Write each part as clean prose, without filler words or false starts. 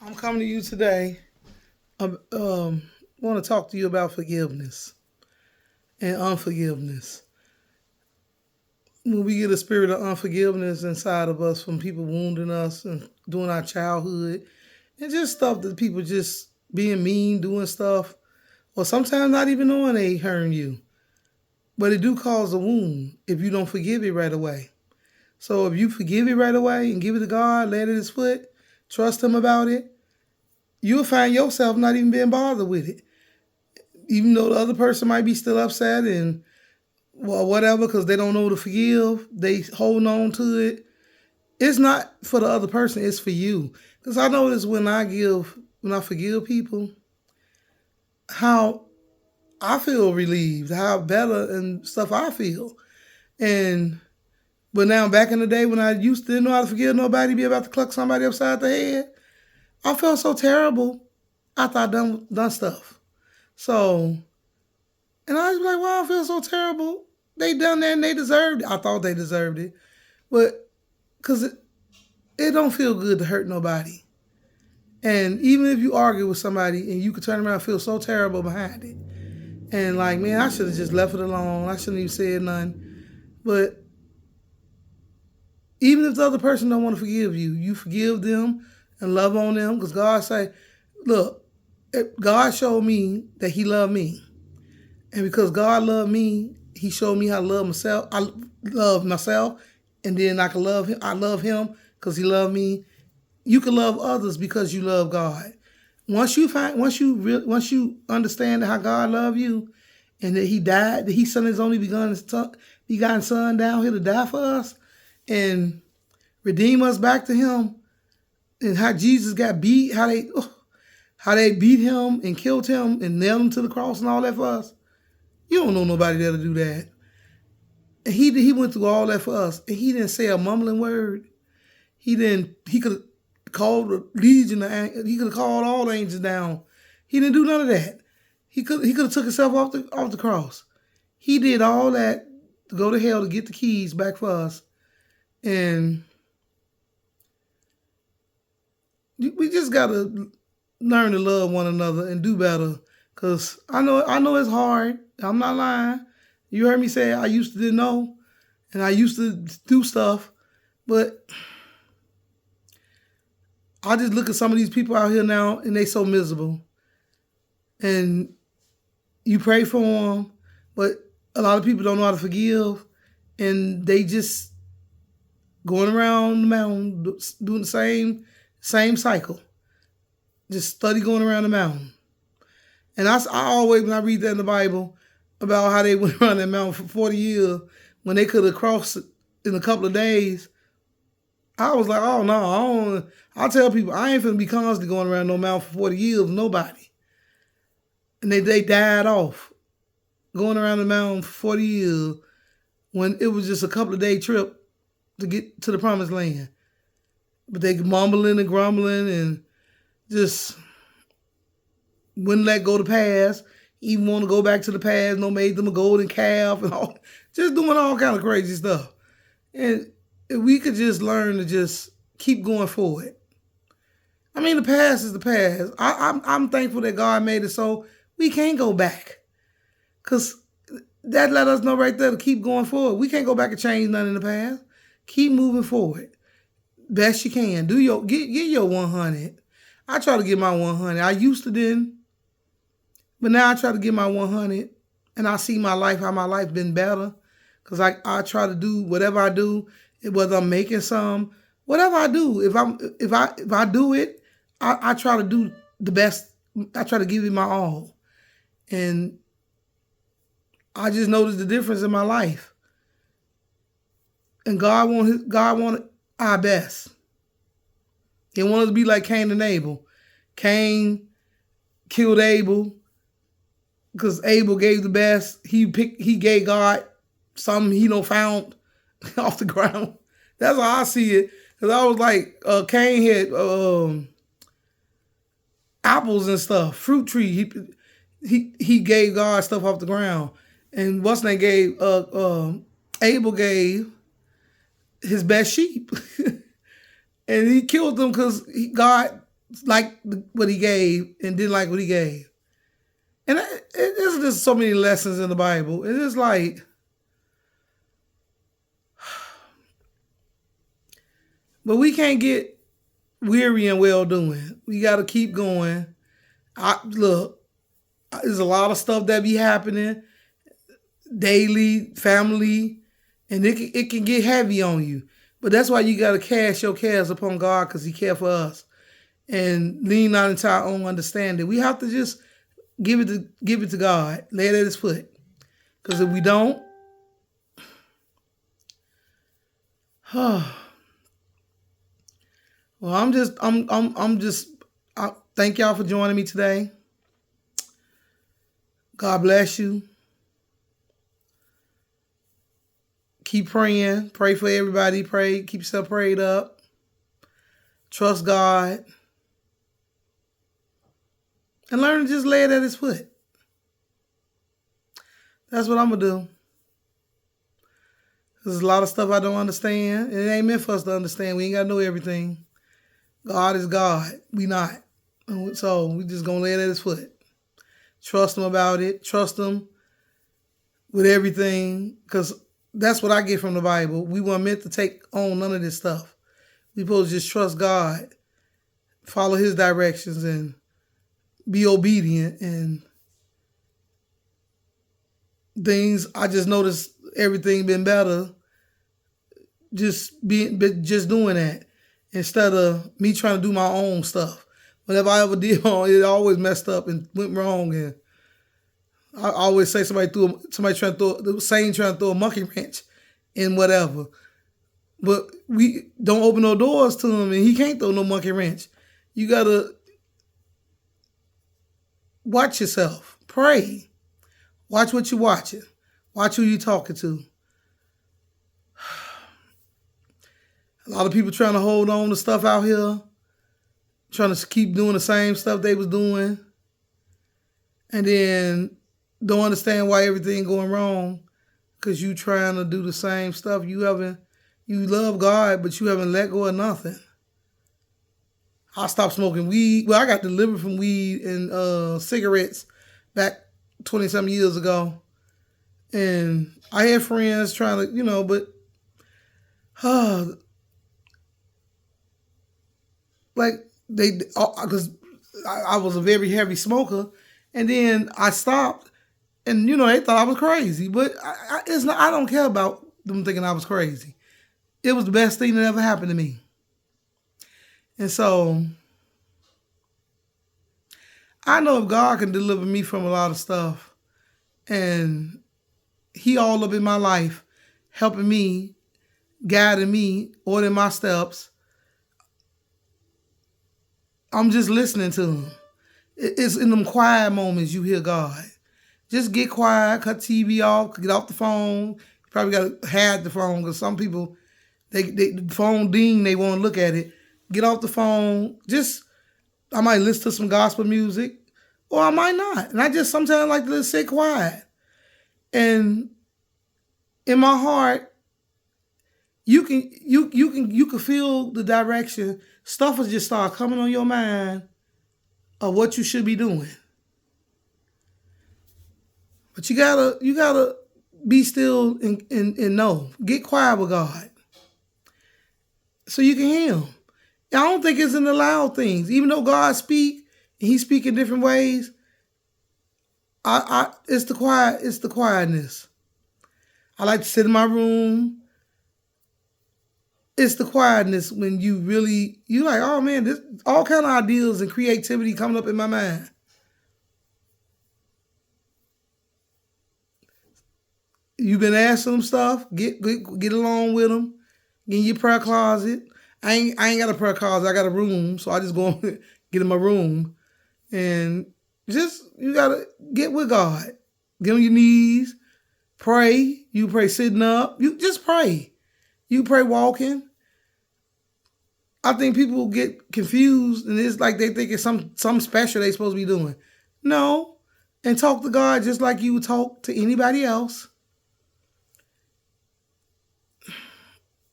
I'm coming to you today. I want to talk to you about forgiveness and unforgiveness. When we get a spirit of unforgiveness inside of us from people wounding us and during our childhood, and just stuff that people just being mean, doing stuff, or sometimes not even knowing they hurting you, but it do cause a wound if you don't forgive it right away. So if you forgive it right away and give it to God, let it at His foot, trust Him about it, you'll find yourself not even being bothered with it. Even though the other person might be still upset and well, whatever, because they don't know to forgive, they holding on to it. It's not for the other person; it's for you. Because I notice when I forgive people, how I feel relieved, how better and stuff I feel. And but now back in the day when I used to didn't know how to forgive nobody, be about to cluck somebody upside the head, I felt so terrible after I done stuff. So and I was like, wow, I feel so terrible. They done that and they deserved it. I thought they deserved it. But because it don't feel good to hurt nobody. And even if you argue with somebody and you could turn around and feel so terrible behind it. And like, man, I should have just left it alone. I shouldn't even said nothing. But even if the other person don't want to forgive you, you forgive them and love on them. Because God say, look, God showed me that He loved me. And because God loved me, He showed me how to love myself. I love myself, and then I can love Him. I love Him because He loved me. You can love others because you love God. Once you understand how God loved you, and that He died, that He sent His only begotten Son down here to die for us, and redeem us back to Him, and how Jesus got beat, how they beat Him and killed Him and nailed Him to the cross and all that for us. You don't know nobody that'll do that. And he went through all that for us, and He didn't say a mumbling word. He didn't. He could have called the legion. He could have called all the angels down. He didn't do none of that. He could have took Himself off the cross. He did all that to go to hell to get the keys back for us, and we just gotta learn to love one another and do better. Cause I know it's hard. I'm not lying. You heard me say I used to didn't know, and I used to do stuff, but I just look at some of these people out here now, and they so miserable. And you pray for them, but a lot of people don't know how to forgive, and they just going around the mountain doing the same cycle, just study going around the mountain. And I always, when I read that in the Bible about how they went around that mountain for 40 years when they could have crossed it in a couple of days, I was like, oh no, I tell people I ain't finna be constantly going around no mountain for 40 years with nobody. And they died off going around the mountain for 40 years when it was just a couple of day trip to get to the promised land. But they mumbling and grumbling and just wouldn't let go the past, even want to go back to the past, no made them a golden calf and all, just doing all kind of crazy stuff. And if we could just learn to just keep going forward. I mean, the past is the past. I'm thankful that God made it so we can't go back. Because that let us know right there to keep going forward. We can't go back and change nothing in the past. Keep moving forward. Best you can. Get your 100. I try to get my 100. I used to didn't. But now I try to get my 100, and I see my life, how my life been better. Because I try to do whatever I do, whether I'm making some, whatever I do. If I do it, I try to do the best. I try to give it my all. And I just noticed the difference in my life. And God wanted our best. He wanted us to be like Cain and Abel. Cain killed Abel because Abel gave the best. He gave God something he found off the ground. That's how I see it. Because I was like, Cain had apples and stuff, fruit tree. He gave God stuff off the ground. And what's name gave Abel gave his best sheep. And he killed them because God like what he gave and didn't like what he gave. And there's just so many lessons in the Bible. It's just like, but we can't get weary and well doing. We got to keep going. Look, there's a lot of stuff that be happening daily, family, and it can get heavy on you. But that's why you got to cast your cares upon God, because he cares for us, and lean not into our own understanding. We have to just give it to God, lay it at his foot. Because if we don't, well, I thank y'all for joining me today. God bless you. Keep praying. Pray for everybody. Pray. Keep yourself prayed up. Trust God. And learn to just lay it at his foot. That's what I'm going to do. There's a lot of stuff I don't understand. It ain't meant for us to understand. We ain't got to know everything. God is God. We not. So we just going to lay it at his foot. Trust him about it. Trust him with everything. Because that's what I get from the Bible. We weren't meant to take on none of this stuff. We supposed to just trust God, follow his directions, and be obedient. And things, I just noticed everything been better just doing that, instead of me trying to do my own stuff. Whatever I ever did wrong, it always messed up and went wrong. And I always say somebody trying to throw a monkey wrench in whatever. But we don't open no doors to him, and he can't throw no monkey wrench. You gotta watch yourself. Pray. Watch what you're watching. Watch who you're talking to. A lot of people trying to hold on to stuff out here, trying to keep doing the same stuff they was doing, and then don't understand why everything going wrong, because you trying to do the same stuff. You love God, but you haven't let go of nothing. I stopped smoking weed. Well, I got delivered from weed and cigarettes back 20-something years ago. And I had friends trying to, but like because I was a very heavy smoker, and then I stopped, and they thought I was crazy. But I don't care about them thinking I was crazy. It was the best thing that ever happened to me. And so I know if God can deliver me from a lot of stuff, and he all up in my life, helping me, guiding me, ordering my steps, I'm just listening to him. It's in them quiet moments you hear God. Just get quiet, cut TV off, get off the phone. You probably got to hide the phone, because some people, the phone ding, they won't look at it. Get off the phone. I might listen to some gospel music, or I might not. And I just sometimes like to sit quiet. And in my heart, you can feel the direction. Stuff will just start coming on your mind of what you should be doing. But you gotta be still and know. Get quiet with God, so you can hear him. I don't think it's in the loud things. Even though God speak, and he speak in different ways, it's the quietness. I like to sit in my room. It's the quietness when you like, oh man, there's all kind of ideas and creativity coming up in my mind. You've been asking them stuff, get along with them, get in your prayer closet. I ain't got a prayer closet, I got a room, so I just go get in my room. And you gotta get with God. Get on your knees, pray. You pray sitting up. You just pray. You pray walking. I think people get confused, and it's like they think it's some special they supposed to be doing. No. And talk to God just like you would talk to anybody else.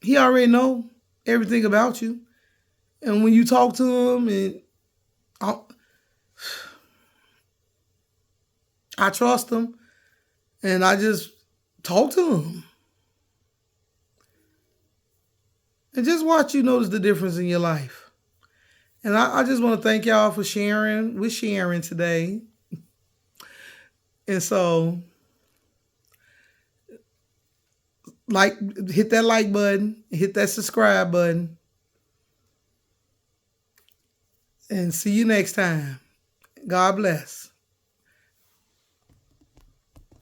He already know everything about you. And when you talk to him and I trust them, and I just talk to them. And just watch you notice the difference in your life. And I just want to thank y'all for sharing with Sharon today. And so, like, hit that like button, hit that subscribe button, and see you next time. God bless.